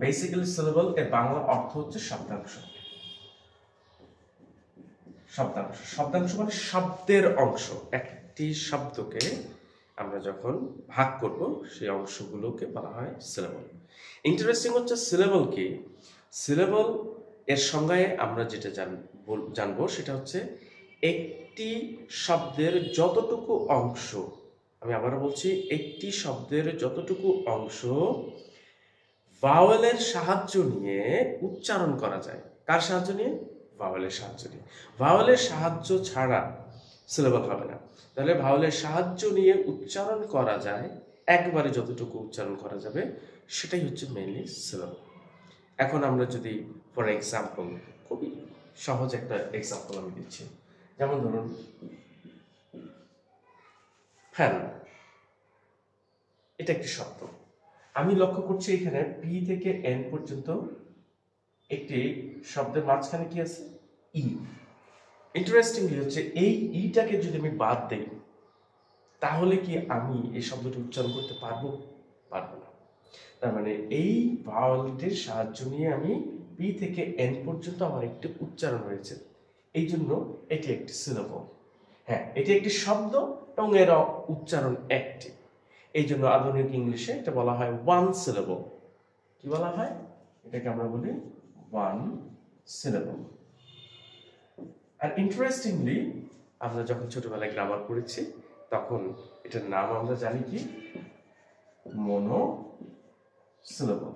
Basically syllable এর বাংলা অর্থ হচ্ছে শব্দাংশ। শব্দাংশ শব্দাংশ মানে শব্দের অংশ। একটি শব্দকে আমরা যখন ভাগ করব সেই অংশগুলোকে বলা হয় সিলেবল। ইন্টারেস্টিং হচ্ছে সিলেবল কি, সিলেবল এর সংজ্ঞায় আমরা যেটা জানবো সেটা হচ্ছে একটি শব্দের যতটুকু অংশ, আমি আবারও বলছি, একটি শব্দের যতটুকু অংশ ভাওয়েলের সাহায্য নিয়ে উচ্চারণ করা যায়। কার সাহায্য নিয়ে? ভাওয়েলের সাহায্য নিয়ে। ভাওয়েলের সাহায্য ছাড়া সিলেবল হবে না। তাহলে ভাওয়েলের সাহায্য নিয়ে উচ্চারণ করা যায়, একবারে যতটুকু উচ্চারণ করা যাবে সেটাই হচ্ছে মেইনলি সিলেবল। এখন আমরা যদি ফর এক্সাম্পল, খুবই সহজ একটা এক্সাম্পল আমি দিচ্ছি, যেমন ধরুন ফ্যান, এটা একটি শব্দ। আমি লক্ষ্য করছি এখানে পি থেকে এন পর্যন্ত একটি শব্দের মাঝখানে কি আছে? ই। ইন্টারেস্টিংলি হচ্ছে এই ইটাকে যদি আমি বাদ দেই তাহলে কি আমি এই শব্দটি উচ্চারণ করতে পারবো? পারবো না। তার মানে এই ভাওয়েলটির সাহায্য নিয়ে আমি পি থেকে এন পর্যন্ত আমার একটি উচ্চারণ হয়েছে, এই জন্য এটি একটি সিলেবল। হ্যাঁ, এটি একটি শব্দ এবং এর উচ্চারণ একটি, এই জন্য আধুনিক ইংলিশে এটা বলা হয় ওয়ান সিলেবল। কি বলা হয়? এটাকে আমরা বলি ওয়ান সিলেবল। আর ইন্টারেস্টিংলি আমরা যখন ছোটবেলায় গ্রামার পড়েছি তখন এটার নাম আমরা জানি কি? মনো সিলেবল।